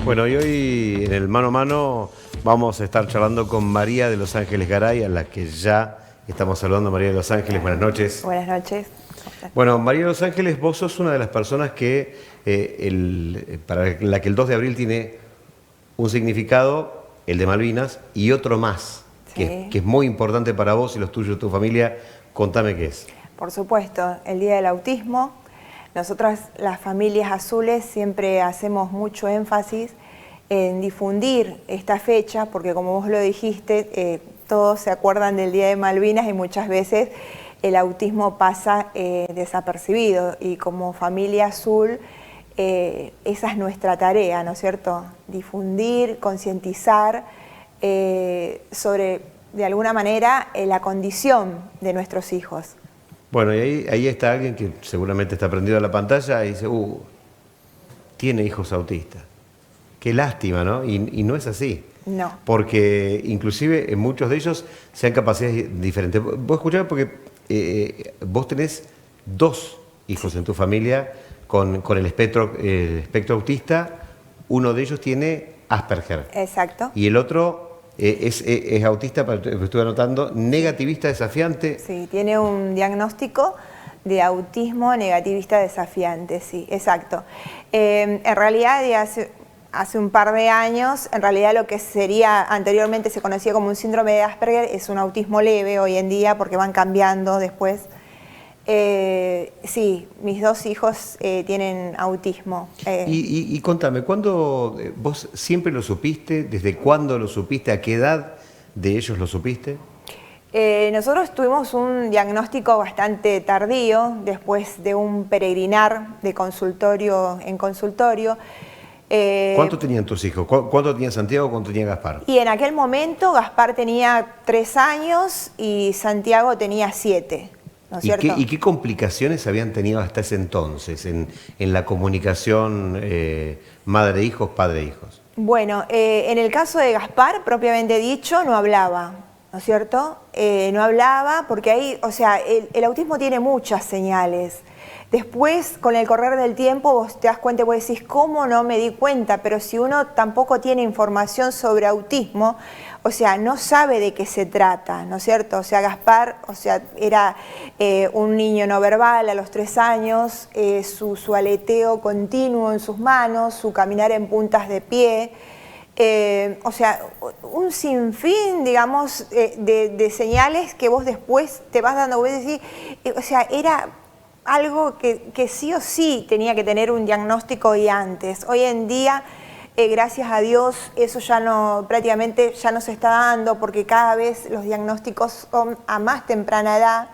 Bueno, y hoy en el Mano a Mano vamos a estar charlando con María de Los Ángeles Garay, a la que ya estamos saludando. María de Los Ángeles, buenas noches. Buenas noches. Bueno, María de Los Ángeles, vos sos una de las personas que para la que el 2 de abril tiene un significado, el de Malvinas, y otro más, Sí. que es muy importante para vos y los tuyos, tu familia. Contame qué es. Por supuesto, el Día del Autismo. Nosotras, las familias azules, siempre hacemos mucho énfasis en difundir esta fecha, porque como vos lo dijiste, todos se acuerdan del Día de Malvinas y muchas veces el autismo pasa desapercibido, y como familia azul esa es nuestra tarea, ¿no es cierto? Difundir, concientizar sobre, de alguna manera, la condición de nuestros hijos. Bueno, y ahí está alguien que seguramente está prendido a la pantalla y dice, tiene hijos autistas. Qué lástima, ¿no? Y no es así. No. Porque inclusive en muchos de ellos sean capacidades diferentes. Vos escuchás porque vos tenés 2 hijos en tu familia con el espectro autista. Uno de ellos tiene Asperger. Exacto. Y el otro es autista, estuve anotando, negativista desafiante. Sí, tiene un diagnóstico de autismo negativista desafiante, sí, exacto. En realidad, hace un par de años, en realidad lo que sería, anteriormente se conocía como un síndrome de Asperger, es un autismo leve hoy en día, porque van cambiando después. Sí, mis 2 hijos tienen autismo. Y contame, ¿cuándo vos siempre lo supiste? ¿Desde cuándo lo supiste? ¿A qué edad de ellos lo supiste? Nosotros tuvimos un diagnóstico bastante tardío, después de un peregrinar de consultorio en consultorio. ¿Cuánto tenían tus hijos? ¿Cuánto tenía Santiago? ¿Cuánto tenía Gaspar? Y en aquel momento Gaspar tenía 3 años y Santiago tenía 7. ¿No es cierto? ¿Y qué complicaciones habían tenido hasta ese entonces en la comunicación madre-hijos, padre-hijos? Bueno, en el caso de Gaspar, propiamente dicho, no hablaba, ¿no es cierto? No hablaba porque ahí, o sea, el autismo tiene muchas señales. Después, con el correr del tiempo, vos te das cuenta y vos decís, ¿cómo no me di cuenta? Pero si uno tampoco tiene información sobre autismo, o sea, no sabe de qué se trata, ¿no es cierto? O sea, Gaspar, o sea, era un niño no verbal a los 3 años, su aleteo continuo en sus manos, su caminar en puntas de pie, o sea, un sinfín, digamos, de señales que vos después te vas dando cuenta y decís, o sea, era algo que sí o sí tenía que tener un diagnóstico y antes. Hoy en día, gracias a Dios, eso ya no, prácticamente ya no se está dando, porque cada vez los diagnósticos son a más temprana edad.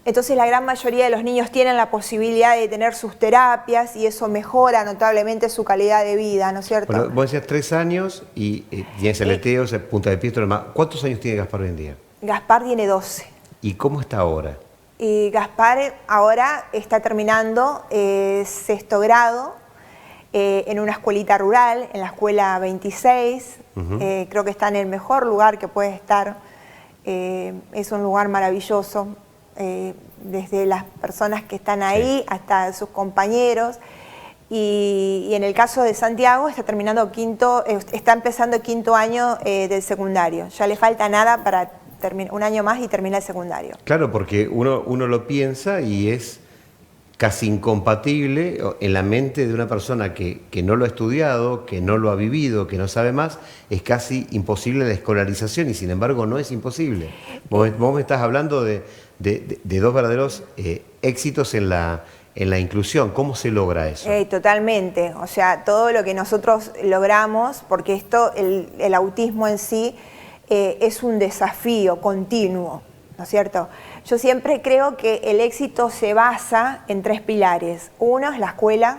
Entonces la gran mayoría de los niños tienen la posibilidad de tener sus terapias y eso mejora notablemente su calidad de vida, ¿no es cierto? Bueno, vos decías 3 años y tienes aleteo, punta de pie, todo lo demás. ¿Cuántos años tiene Gaspar hoy en día? Gaspar tiene 12. ¿Y cómo está ahora? Y Gaspar ahora está terminando 6º grado en una escuelita rural, en la escuela 26. Creo que está en el mejor lugar que puede estar. Es un lugar maravilloso, desde las personas que están ahí hasta sus compañeros. Y en el caso de Santiago está empezando el 5º año del secundario. Ya le falta nada para un año más y termina el secundario. Claro, porque uno lo piensa y es casi incompatible en la mente de una persona que no lo ha estudiado, que no lo ha vivido, que no sabe más, es casi imposible la escolarización y sin embargo no es imposible. Vos me estás hablando de 2 verdaderos éxitos en la inclusión. ¿Cómo se logra eso? Totalmente, o sea, todo lo que nosotros logramos, porque el autismo en sí es un desafío continuo, ¿no es cierto? Yo siempre creo que el éxito se basa en 3 pilares. Uno es la escuela,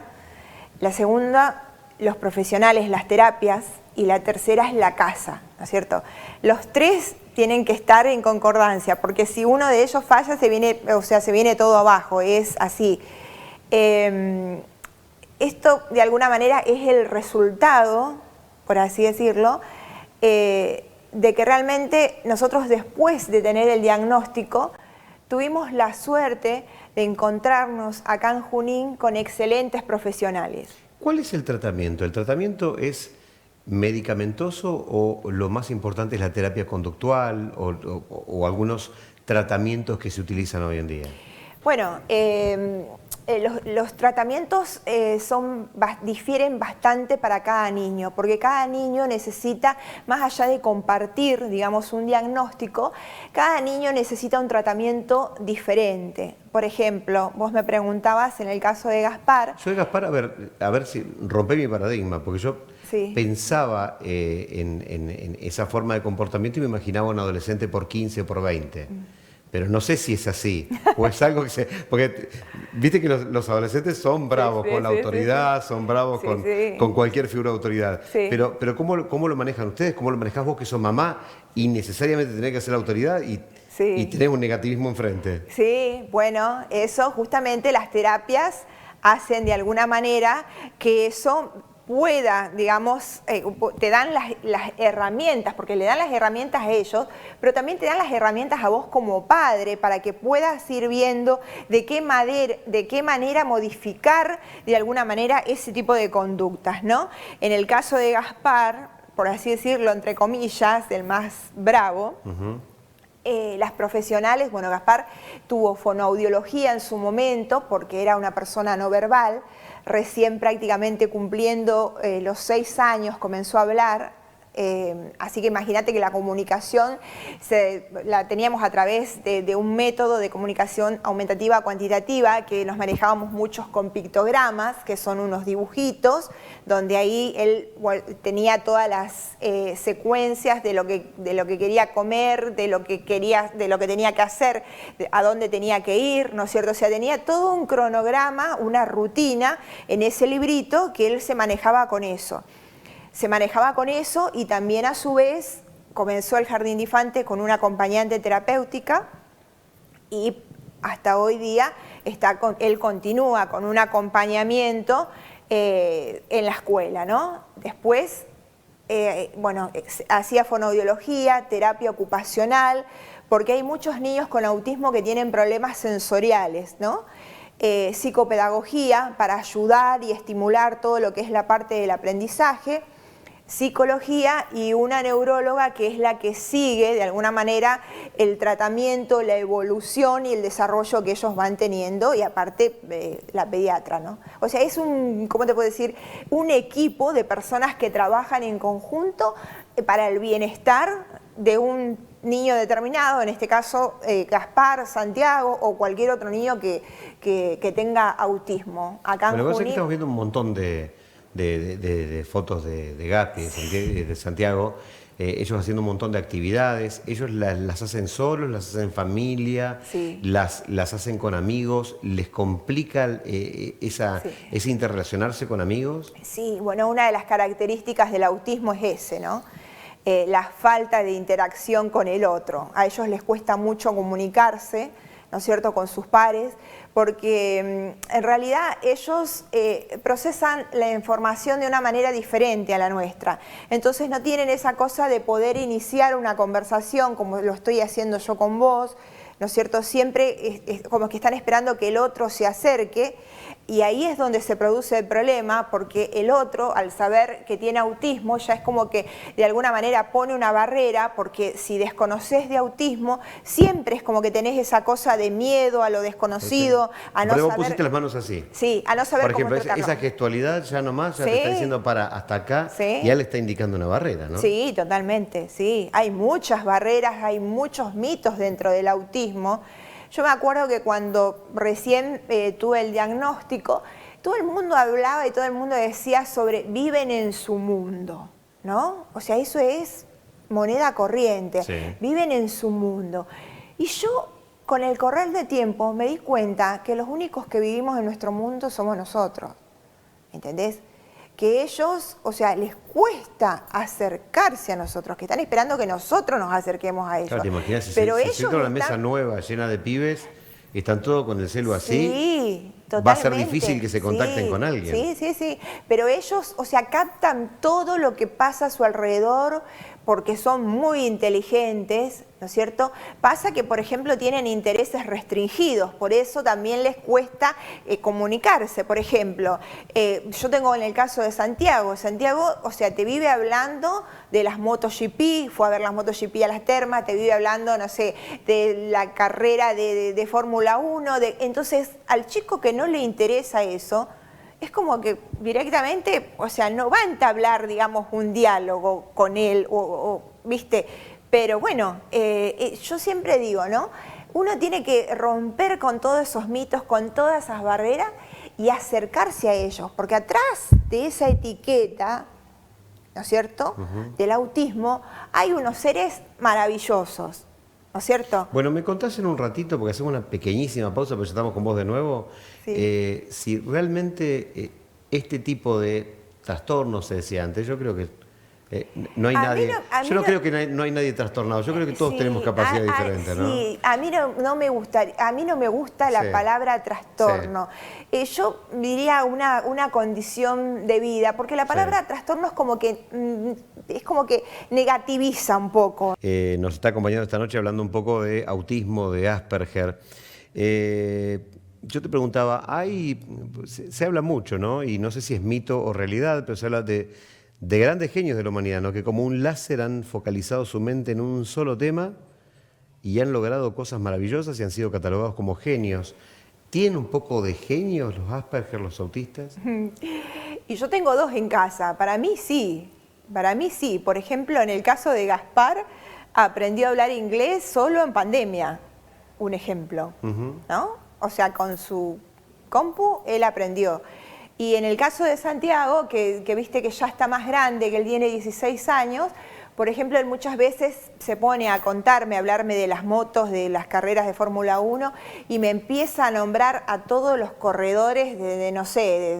la segunda, los profesionales, las terapias, y la tercera es la casa, ¿no es cierto? Los 3 tienen que estar en concordancia, porque si uno de ellos falla, se viene todo abajo, es así. Esto, de alguna manera, es el resultado, por así decirlo, de que realmente nosotros, después de tener el diagnóstico, tuvimos la suerte de encontrarnos acá en Junín con excelentes profesionales. ¿Cuál es el tratamiento? ¿El tratamiento es medicamentoso o lo más importante es la terapia conductual o algunos tratamientos que se utilizan hoy en día? Bueno, los tratamientos difieren bastante para cada niño, porque cada niño necesita, más allá de compartir, digamos, un diagnóstico, cada niño necesita un tratamiento diferente. Por ejemplo, vos me preguntabas en el caso de Gaspar. Yo de Gaspar, a ver si rompé mi paradigma, porque yo pensaba en esa forma de comportamiento y me imaginaba un adolescente por 15 o por 20. Pero no sé si es así, o es algo que se... Porque viste que los adolescentes son bravos con la autoridad, son bravos con cualquier figura de autoridad. Pero ¿cómo lo manejan ustedes? ¿Cómo lo manejás vos que sos mamá y necesariamente tenés que hacer la autoridad y tenés un negativismo enfrente? Sí, bueno, eso justamente las terapias hacen de alguna manera que eso pueda, digamos, te dan las herramientas, porque le dan las herramientas a ellos, pero también te dan las herramientas a vos como padre para que puedas ir viendo de qué manera modificar de alguna manera ese tipo de conductas, ¿no? En el caso de Gaspar, por así decirlo, entre comillas, el más bravo, las profesionales, bueno, Gaspar tuvo fonoaudiología en su momento porque era una persona no verbal, recién prácticamente cumpliendo los 6 años comenzó a hablar, así que imagínate que la comunicación la teníamos a través de un método de comunicación aumentativa cuantitativa que nos manejábamos muchos con pictogramas, que son unos dibujitos, donde ahí él tenía todas las secuencias de lo que quería comer, de lo que tenía que hacer, a dónde tenía que ir, ¿no es cierto? O sea, tenía todo un cronograma, una rutina en ese librito que él se manejaba con eso. Se manejaba con eso y también a su vez comenzó el Jardín de Infantes con una acompañante terapéutica y hasta hoy día él continúa con un acompañamiento en la escuela, ¿no? Después, bueno, hacía fonoaudiología, terapia ocupacional, porque hay muchos niños con autismo que tienen problemas sensoriales, ¿no? Psicopedagogía para ayudar y estimular todo lo que es la parte del aprendizaje, psicología y una neuróloga que es la que sigue de alguna manera el tratamiento, la evolución y el desarrollo que ellos van teniendo y aparte la pediatra, ¿no? O sea, es ¿cómo te puedo decir? Un equipo de personas que trabajan en conjunto para el bienestar de un niño determinado, en este caso Gaspar, Santiago o cualquier otro niño que tenga autismo. Acá en Junín, que estamos viendo un montón de fotos de Gati, de Santiago, ellos haciendo un montón de actividades, ellos las hacen solos, las hacen en familia, las hacen con amigos, ¿les complica ese interrelacionarse con amigos? Sí, bueno, una de las características del autismo es ese, ¿no? La falta de interacción con el otro. A ellos les cuesta mucho comunicarse, ¿no es cierto?, con sus pares, porque en realidad ellos procesan la información de una manera diferente a la nuestra. Entonces no tienen esa cosa de poder iniciar una conversación como lo estoy haciendo yo con vos, ¿no es cierto? Siempre es como que están esperando que el otro se acerque y ahí es donde se produce el problema porque el otro, al saber que tiene autismo, ya es como que de alguna manera pone una barrera porque si desconoces de autismo, siempre es como que tenés esa cosa de miedo a lo desconocido, a no Pero vos saber... pusiste las manos así. Sí, a no saber cómo tratarlo. Por ejemplo, esa gestualidad ya nomás ya te está diciendo para hasta acá y ya le está indicando una barrera, ¿no? Sí, totalmente, sí. Hay muchas barreras, hay muchos mitos dentro del autismo. Yo me acuerdo que cuando recién tuve el diagnóstico, todo el mundo hablaba y todo el mundo decía sobre viven en su mundo, ¿no? O sea, eso es moneda corriente, viven en su mundo. Y yo, con el correr del tiempo, me di cuenta que los únicos que vivimos en nuestro mundo somos nosotros, ¿entendés? Que ellos, o sea, les cuesta acercarse a nosotros, que están esperando que nosotros nos acerquemos a ellos. Claro, te imaginas, pero si sientan una mesa nueva, llena de pibes, y están todos con el celu así, totalmente. Va a ser difícil que se contacten con alguien. Sí, pero ellos, o sea, captan todo lo que pasa a su alrededor porque son muy inteligentes, ¿no es cierto? Pasa que, por ejemplo, tienen intereses restringidos, por eso también les cuesta comunicarse. Por ejemplo, yo tengo en el caso de Santiago, o sea, te vive hablando de las MotoGP, fue a ver las MotoGP a las termas, te vive hablando, no sé, de la carrera de Fórmula 1, entonces al chico que no le interesa eso, es como que directamente, o sea, no va a entablar, digamos, un diálogo con él, ¿viste? Pero bueno, yo siempre digo, ¿no? Uno tiene que romper con todos esos mitos, con todas esas barreras y acercarse a ellos, porque atrás de esa etiqueta, ¿no es cierto?, del autismo, hay unos seres maravillosos, ¿no es cierto? Bueno, me contás en un ratito, porque hacemos una pequeñísima pausa, pero ya estamos con vos de nuevo, Sí. si realmente este tipo de trastornos, se decía antes, yo creo que no hay nadie, yo no creo que no hay nadie trastornado, yo creo que todos Sí, tenemos capacidad diferente, ¿no? Sí, a mí no me gusta, la palabra trastorno. Yo diría una condición de vida, porque la palabra trastorno es como que negativiza un poco. Nos está acompañando esta noche hablando un poco de autismo, de Asperger. Yo te preguntaba, se habla mucho, ¿no? Y no sé si es mito o realidad, pero se habla de grandes genios de la humanidad, ¿no? Que como un láser han focalizado su mente en un solo tema y han logrado cosas maravillosas y han sido catalogados como genios. ¿Tienen un poco de genios los Asperger, los autistas? Y yo tengo dos en casa, para mí sí. Por ejemplo, en el caso de Gaspar, aprendió a hablar inglés solo en pandemia, un ejemplo, ¿no? O sea, con su compu él aprendió. Y en el caso de Santiago, que viste que ya está más grande, que él tiene 16 años, por ejemplo, él muchas veces se pone a contarme, a hablarme de las motos, de las carreras de Fórmula 1 y me empieza a nombrar a todos los corredores no sé,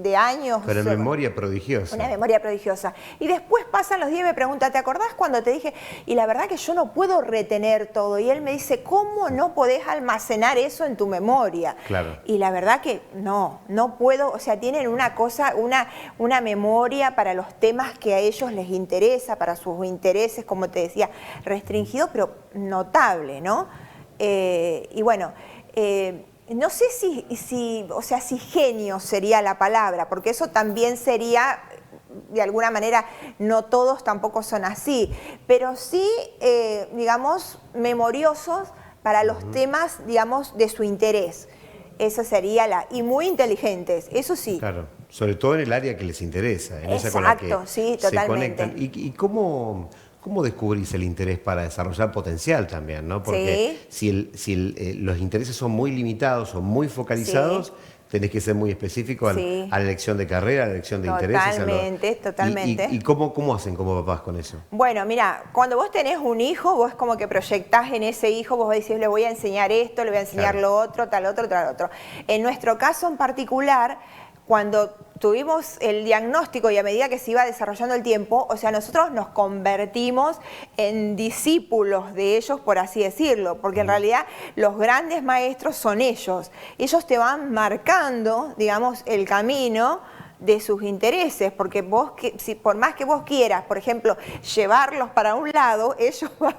de años. Pero en memoria prodigiosa. Una memoria prodigiosa. Y después pasan los días y me pregunta, ¿te acordás cuando te dije? Y la verdad que yo no puedo retener todo. Y él me dice, ¿cómo no podés almacenar eso en tu memoria? Claro. Y la verdad que no puedo, o sea, tienen una cosa, una memoria para los temas que a ellos les interesa, para sus intereses, como te decía, restringido, pero notable, ¿no? Y bueno, no sé si genio sería la palabra, porque eso también sería, de alguna manera, no todos tampoco son así, pero sí, digamos, memoriosos para los temas, digamos, de su interés. Esa sería y muy inteligentes, eso sí. Claro, sobre todo en el área que les interesa, en esa con la que sí, se totalmente. conectan. ¿Y cómo descubrís el interés para desarrollar potencial también, ¿no? Porque si los intereses son muy limitados o muy focalizados, tenés que ser muy específico a la elección de carrera, a la elección de intereses. Totalmente. ¿Y cómo hacen como papás con eso? Bueno, mira, cuando vos tenés un hijo, vos como que proyectás en ese hijo, vos decís, le voy a enseñar esto, le voy a enseñar lo otro, tal otro, tal otro. En nuestro caso en particular, cuando tuvimos el diagnóstico y a medida que se iba desarrollando el tiempo, o sea, nosotros nos convertimos en discípulos de ellos, por así decirlo, porque en realidad los grandes maestros son ellos. Ellos te van marcando, digamos, el camino de sus intereses, porque vos, por más que vos quieras, por ejemplo, llevarlos para un lado, ellos van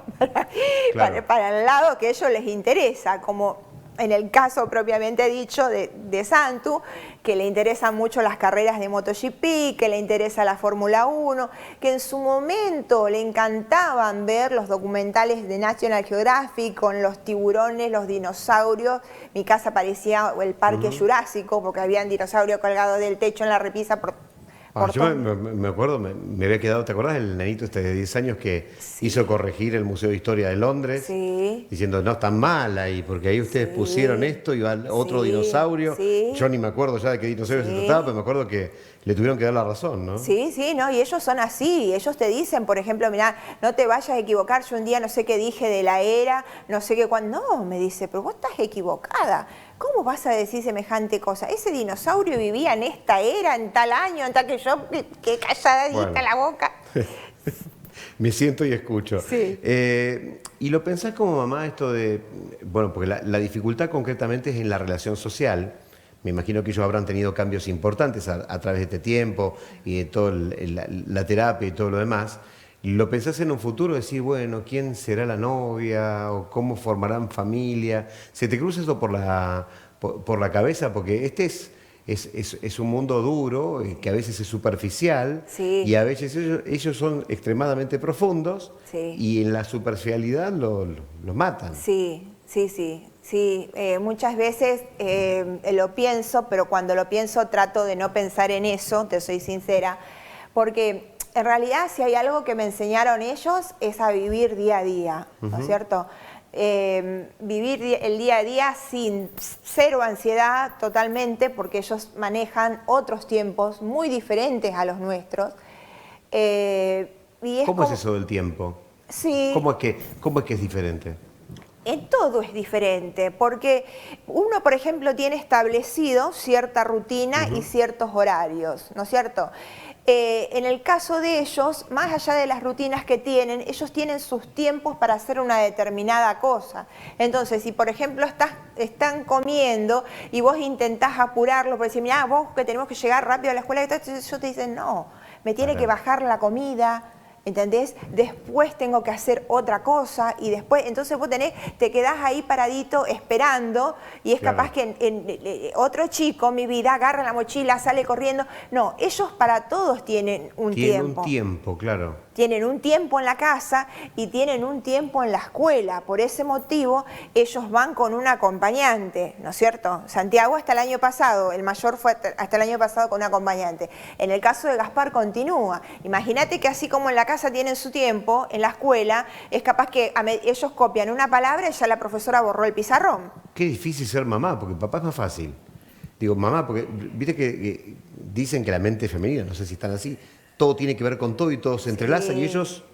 para el lado que a ellos les interesa, como en el caso propiamente dicho de Santu, que le interesan mucho las carreras de MotoGP, que le interesa la Fórmula 1, que en su momento le encantaban ver los documentales de National Geographic con los tiburones, los dinosaurios. Mi casa parecía el parque jurásico porque habían dinosaurios colgados del techo en la repisa yo me acuerdo, me había quedado, ¿te acordás del nenito este de 10 años que hizo corregir el Museo de Historia de Londres? Sí. Diciendo, no, está mal ahí, porque ahí ustedes pusieron esto y va otro dinosaurio. Yo ni me acuerdo ya de qué dinosaurio se trataba, pero me acuerdo que le tuvieron que dar la razón, ¿no? Sí, no, y ellos son así, ellos te dicen, por ejemplo, mirá, no te vayas a equivocar, yo un día no sé qué dije de la era, no sé qué cuándo, no, me dice, pero vos estás equivocada. ¿Cómo vas a decir semejante cosa? Ese dinosaurio vivía en esta era, en tal año, en tal que yo, que calladita la boca. Me siento y escucho. Sí. Y lo pensás como mamá esto de, bueno, porque la dificultad concretamente es en la relación social. Me imagino que ellos habrán tenido cambios importantes a través de este tiempo y de toda la terapia y todo lo demás. lo pensás en un futuro, decir, bueno, ¿quién será la novia? ¿O cómo formarán familia? ¿Se te cruza eso por la cabeza? Porque este es un mundo duro, que a veces es superficial, Sí. y a veces ellos son extremadamente profundos, Sí. y en la superficialidad los matan. Sí, sí, sí, sí. Muchas veces lo pienso, pero cuando lo pienso trato de no pensar en eso, te soy sincera, porque en realidad si hay algo que me enseñaron ellos es a vivir día a día, ¿no es cierto? Vivir el día a día sin cero ansiedad totalmente, porque ellos manejan otros tiempos muy diferentes a los nuestros. Y ¿Cómo es eso del tiempo? Sí. ¿Cómo es que es diferente? En todo es diferente, porque uno, por ejemplo, tiene establecido cierta rutina y ciertos horarios, ¿no es cierto? En el caso de ellos, más allá de las rutinas que tienen, ellos tienen sus tiempos para hacer una determinada cosa. Entonces, si por ejemplo están comiendo y vos intentás apurarlo, por decir, mirá, vos que tenemos que llegar rápido a la escuela, ellos te dicen, no, me tiene que bajar la comida, ¿entendés? Después tengo que hacer otra cosa y después, entonces vos te quedás ahí paradito esperando y es capaz que otro chico, mi vida, agarra la mochila, sale corriendo. No, ellos para todos tienen un tiempo. Tienen un tiempo, claro. Tienen un tiempo en la casa y tienen un tiempo en la escuela. Por ese motivo, ellos van con un acompañante, ¿no es cierto? Santiago hasta el año pasado, el mayor fue hasta el año pasado con un acompañante. En el caso de Gaspar continúa. Imagínate que así como en la casa tienen su tiempo, en la escuela es capaz que ellos copian una palabra y ya la profesora borró el pizarrón. Qué difícil ser mamá, porque papá es más fácil. Digo, mamá, porque viste que dicen que la mente es femenina, no sé si están así, todo tiene que ver con todo y todo se entrelazan y ellos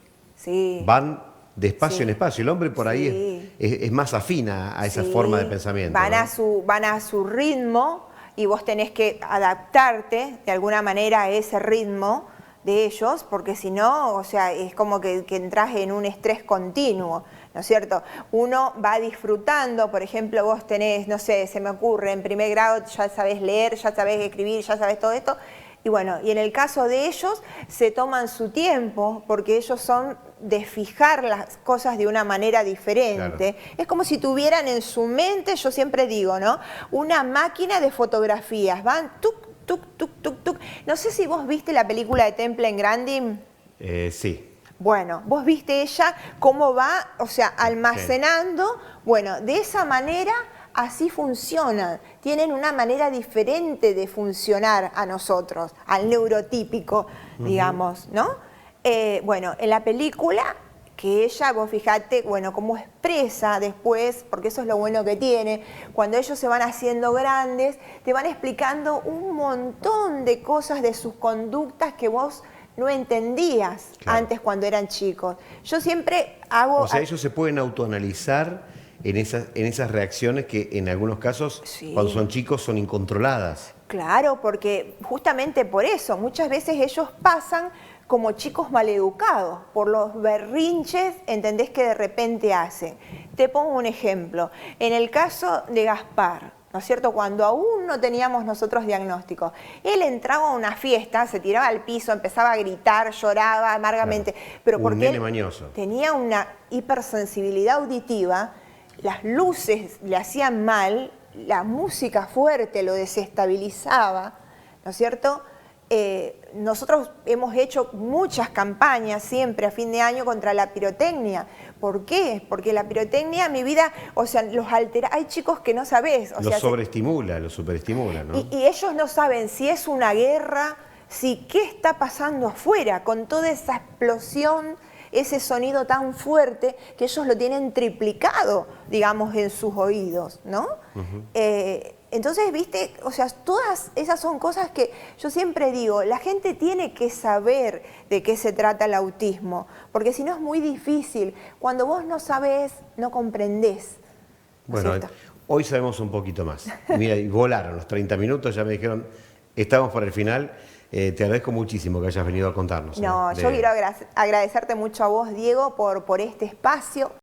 van de espacio en espacio. El hombre por ahí es más afina a esa forma de pensamiento. Van a su ritmo y vos tenés que adaptarte de alguna manera a ese ritmo de ellos, porque si no, o sea, es como que entras en un estrés continuo, ¿no es cierto? Uno va disfrutando, por ejemplo, vos tenés, no sé, se me ocurre, en primer grado ya sabés leer, ya sabés escribir, ya sabés todo esto, y bueno, y en el caso de ellos se toman su tiempo, porque ellos son de fijar las cosas de una manera diferente. Claro. Es como si tuvieran en su mente, yo siempre digo, ¿no? Una máquina de fotografías, van tuc, tuc, tuc, tuc, tuc. No sé si vos viste la película de Temple en Grandin. Sí. Bueno, vos viste ella cómo va, o sea, almacenando. Bueno, de esa manera así funcionan. Tienen una manera diferente de funcionar a nosotros, al neurotípico, digamos, ¿no? Bueno, en la película que ella, vos fijate, bueno, cómo expresa después, porque eso es lo bueno que tiene, cuando ellos se van haciendo grandes, te van explicando un montón de cosas de sus conductas que vos no entendías antes cuando eran chicos. Yo siempre hago... O sea, ellos se pueden autoanalizar en esas reacciones que en algunos casos, cuando son chicos, son incontroladas. Claro, porque justamente por eso, muchas veces ellos pasan como chicos maleducados, por los berrinches, ¿entendés?, que de repente hacen. Te pongo un ejemplo. En el caso de Gaspar, ¿no es cierto?, cuando aún no teníamos nosotros diagnóstico, él entraba a una fiesta, se tiraba al piso, empezaba a gritar, lloraba amargamente, pero porque él tenía una hipersensibilidad auditiva, las luces le hacían mal, la música fuerte lo desestabilizaba, ¿no es cierto? Nosotros hemos hecho muchas campañas siempre a fin de año contra la pirotecnia. ¿Por qué? Porque la pirotecnia, mi vida, o sea, los altera. Hay chicos que no sabés. Los sobreestimula, los superestimula, ¿no? Y ellos no saben si es una guerra, si qué está pasando afuera, con toda esa explosión, ese sonido tan fuerte que ellos lo tienen triplicado, digamos, en sus oídos, ¿no? Entonces, viste, o sea, todas esas son cosas que yo siempre digo, la gente tiene que saber de qué se trata el autismo, porque si no es muy difícil. Cuando vos no sabés, no comprendés. Bueno, hoy sabemos un poquito más. Mira, y volaron los 30 minutos, ya me dijeron, estamos por el final. Te agradezco muchísimo que hayas venido a contarnos. No, yo quiero agradecerte mucho a vos, Diego, por este espacio.